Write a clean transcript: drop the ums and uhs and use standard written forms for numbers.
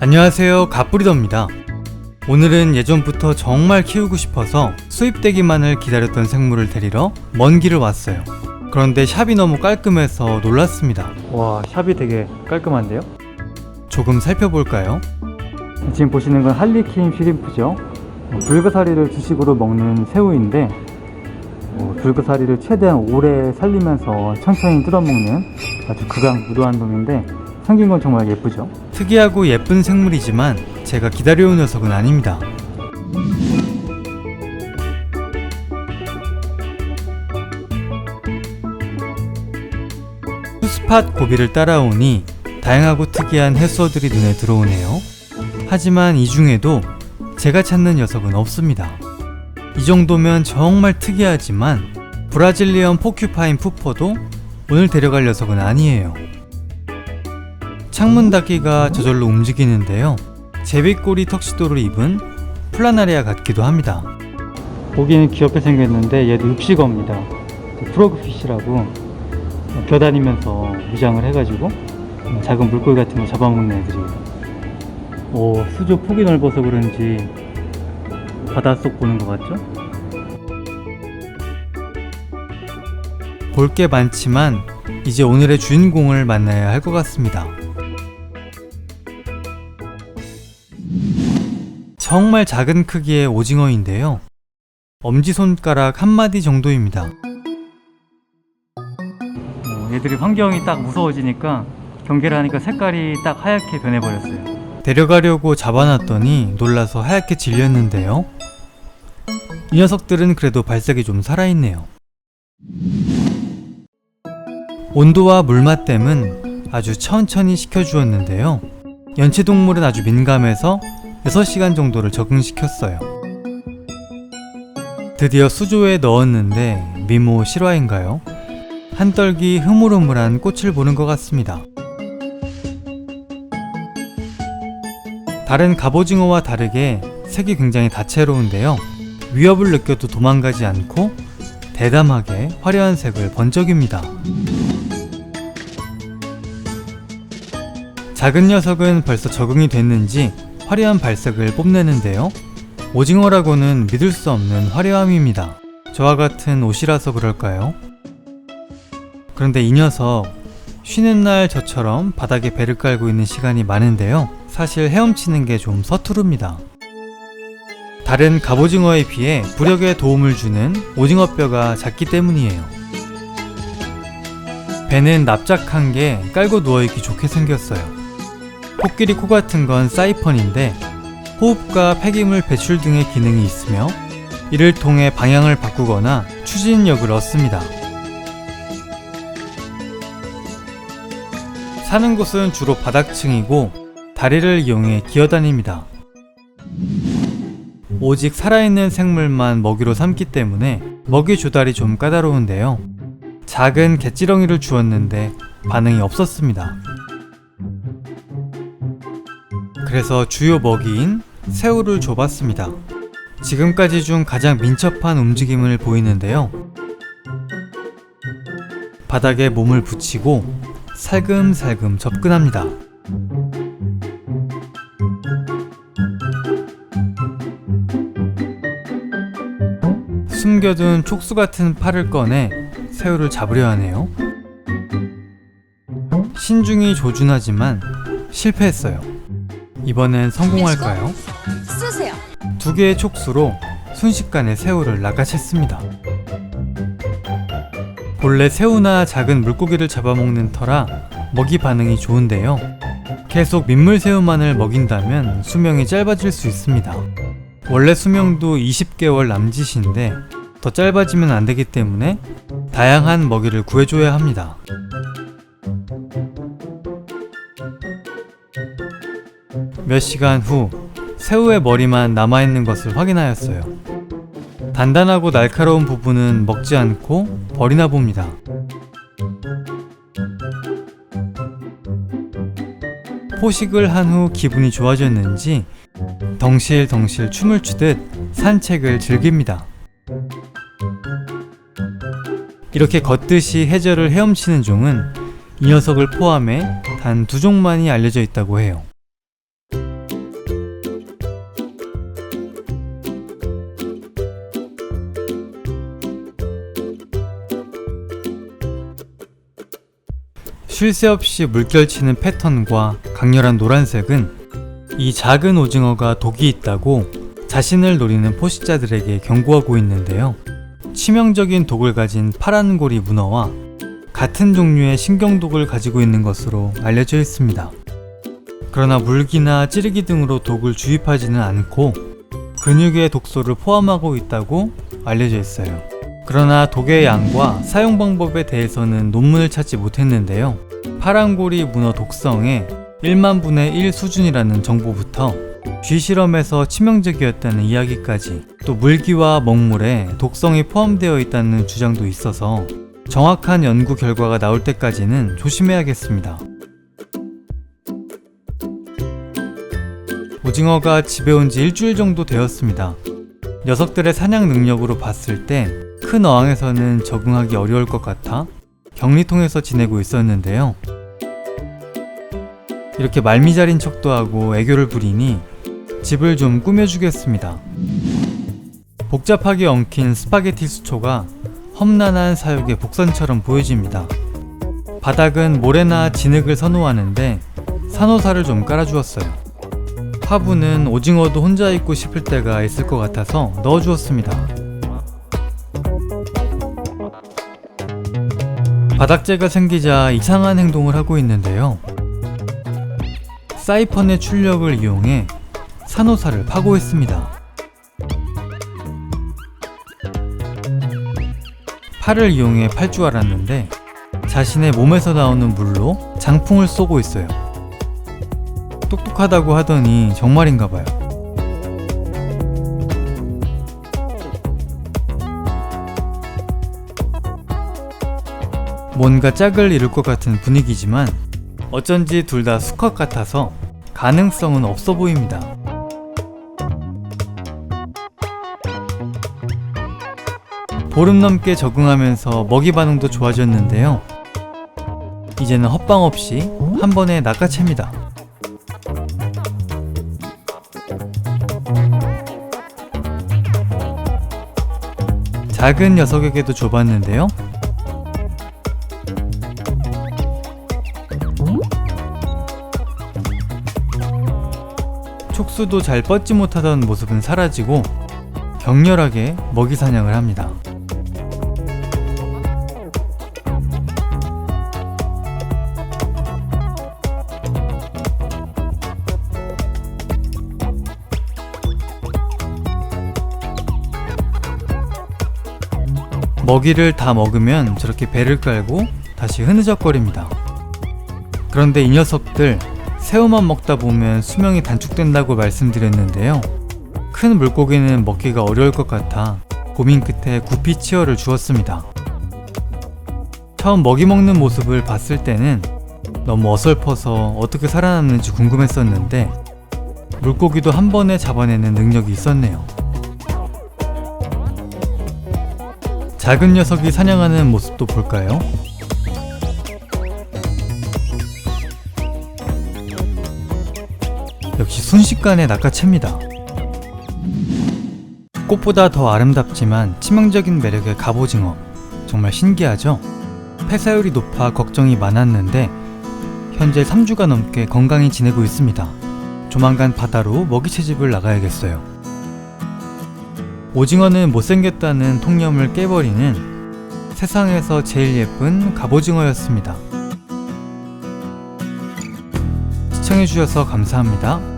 안녕하세요, 갓부리더입니다. 오늘은 예전부터 정말 키우고 싶어서 수입되기만을 기다렸던 생물을 데리러 먼 길을 왔어요. 그런데 샵이 너무 깔끔해서 놀랐습니다. 와, 샵이 되게 깔끔한데요? 조금 살펴볼까요? 지금 보시는 건 할리퀸 쉬림프죠. 불가사리를 주식으로 먹는 새우인데 불가사리를 최대한 오래 살리면서 천천히 뜯어먹는 아주 극악무도한 놈인데 생긴 건 정말 예쁘죠. 특이하고 예쁜 생물이지만 제가 기다려온 녀석은 아닙니다. 투스팟 고비를 따라오니 다양하고 특이한 해수어들이 눈에 들어오네요. 하지만 이 중에도 제가 찾는 녀석은 없습니다. 이 정도면 정말 특이하지만 브라질리언 포큐파인 푸퍼도 오늘 데려갈 녀석은 아니에요. 창문 닫기가 저절로 움직이는데요, 제비꼬리 턱시도를 입은 플라나리아 같기도 합니다. 보기는 귀엽게 생겼는데 얘도 육식어입니다. 프로그피쉬라고 벼다니면서 위장을 해가지고 작은 물고기 같은 거 잡아먹는 애들이에요. 수조 폭이 넓어서 그런지 바닷속 보는 것 같죠? 볼 게 많지만 이제 오늘의 주인공을 만나야 할 것 같습니다. 정말 작은 크기의 오징어인데요, 엄지손가락 한 마디 정도입니다. 얘들이 환경이 딱 무서워지니까 경계를 하니까 색깔이 딱 하얗게 변해버렸어요. 데려가려고 잡아놨더니 놀라서 하얗게 질렸는데요, 이 녀석들은 그래도 발색이 좀 살아있네요. 온도와 물맛 댐은 아주 천천히 식혀주었는데요, 연체동물은 아주 민감해서 6시간 정도를 적응시켰어요. 드디어 수조에 넣었는데 미모 실화인가요? 한떨기 흐물흐물한 꽃을 보는 것 같습니다. 다른 갑오징어와 다르게 색이 굉장히 다채로운데요, 위협을 느껴도 도망가지 않고 대담하게 화려한 색을 번쩍입니다. 작은 녀석은 벌써 적응이 됐는지 화려한 발색을 뽐내는데요, 오징어라고는 믿을 수 없는 화려함입니다. 저와 같은 옷이라서 그럴까요? 그런데 이 녀석, 쉬는 날 저처럼 바닥에 배를 깔고 있는 시간이 많은데요, 사실 헤엄치는 게 좀 서투릅니다. 다른 갑오징어에 비해 부력에 도움을 주는 오징어뼈가 작기 때문이에요. 배는 납작한 게 깔고 누워있기 좋게 생겼어요. 코끼리 코 같은 건 사이펀인데 호흡과 폐기물 배출 등의 기능이 있으며 이를 통해 방향을 바꾸거나 추진력을 얻습니다. 사는 곳은 주로 바닥층이고 다리를 이용해 기어다닙니다. 오직 살아있는 생물만 먹이로 삼기 때문에 먹이 조달이 좀 까다로운데요, 작은 갯지렁이를 주었는데 반응이 없었습니다. 그래서 주요 먹이인 새우를 줘봤습니다. 지금까지 중 가장 민첩한 움직임을 보이는데요, 바닥에 몸을 붙이고 살금살금 접근합니다. 숨겨둔 촉수 같은 팔을 꺼내 새우를 잡으려 하네요. 신중히 조준하지만 실패했어요. 이번엔 성공할까요? 쓰세요. 2개의 촉수로 순식간에 새우를 낚아챘습니다. 본래 새우나 작은 물고기를 잡아먹는 터라 먹이 반응이 좋은데요, 계속 민물새우만을 먹인다면 수명이 짧아질 수 있습니다. 원래 수명도 20개월 남짓인데 더 짧아지면 안 되기 때문에 다양한 먹이를 구해줘야 합니다. 몇 시간 후 새우의 머리만 남아있는 것을 확인하였어요. 단단하고 날카로운 부분은 먹지 않고 버리나 봅니다. 포식을 한 후 기분이 좋아졌는지 덩실덩실 춤을 추듯 산책을 즐깁니다. 이렇게 걷듯이 해저를 헤엄치는 종은 이 녀석을 포함해 단 2종만이 알려져 있다고 해요. 쉴 새 없이 물결치는 패턴과 강렬한 노란색은 이 작은 오징어가 독이 있다고 자신을 노리는 포식자들에게 경고하고 있는데요. 치명적인 독을 가진 파란 고리 문어와 같은 종류의 신경독을 가지고 있는 것으로 알려져 있습니다. 그러나 물기나 찌르기 등으로 독을 주입하지는 않고 근육의 독소를 포함하고 있다고 알려져 있어요. 그러나 독의 양과 사용 방법에 대해서는 논문을 찾지 못했는데요. 파란고리 문어 독성의 1만 분의 1 수준이라는 정보부터 쥐 실험에서 치명적이었다는 이야기까지, 또 물기와 먹물에 독성이 포함되어 있다는 주장도 있어서 정확한 연구 결과가 나올 때까지는 조심해야겠습니다. 오징어가 집에 온 지 일주일 정도 되었습니다. 녀석들의 사냥 능력으로 봤을 때 큰 어항에서는 적응하기 어려울 것 같아 격리통에서 지내고 있었는데요. 이렇게 말미잘인 척도 하고 애교를 부리니 집을 좀 꾸며주겠습니다. 복잡하게 엉킨 스파게티 수초가 험난한 사육의 복선처럼 보여집니다. 바닥은 모래나 진흙을 선호하는데 산호사를 좀 깔아주었어요. 화분은 오징어도 혼자 있고 싶을 때가 있을 것 같아서 넣어주었습니다. 바닥재가 생기자 이상한 행동을 하고 있는데요. 사이펀의 출력을 이용해 산호사를 파고 있습니다. 팔을 이용해 팔 줄 알았는데 자신의 몸에서 나오는 물로 장풍을 쏘고 있어요. 똑똑하다고 하더니 정말인가봐요. 뭔가 짝을 이룰 것 같은 분위기지만 어쩐지 둘 다 수컷 같아서 가능성은 없어 보입니다. 보름 넘게 적응하면서 먹이 반응도 좋아졌는데요. 이제는 헛방 없이 한 번에 낚아챕니다. 작은 녀석에게도 줘봤는데요. 촉수도 잘 뻗지 못하던 모습은 사라지고 격렬하게 먹이 사냥을 합니다. 먹이를 다 먹으면 저렇게 배를 깔고 다시 흐느적거립니다. 그런데 이 녀석들 새우만 먹다 보면 수명이 단축된다고 말씀드렸는데요. 큰 물고기는 먹기가 어려울 것 같아 고민 끝에 구피 치어를 주었습니다. 처음 먹이 먹는 모습을 봤을 때는 너무 어설퍼서 어떻게 살아남는지 궁금했었는데 물고기도 한 번에 잡아내는 능력이 있었네요. 작은 녀석이 사냥하는 모습도 볼까요? 역시 순식간에 낚아챕니다. 꽃보다 더 아름답지만 치명적인 매력의 갑오징어, 정말 신기하죠? 폐사율이 높아 걱정이 많았는데 현재 3주가 넘게 건강히 지내고 있습니다. 조만간 바다로 먹이 채집을 나가야겠어요. 오징어는 못생겼다는 통념을 깨버리는 세상에서 제일 예쁜 갑오징어였습니다. 시청해주셔서 감사합니다.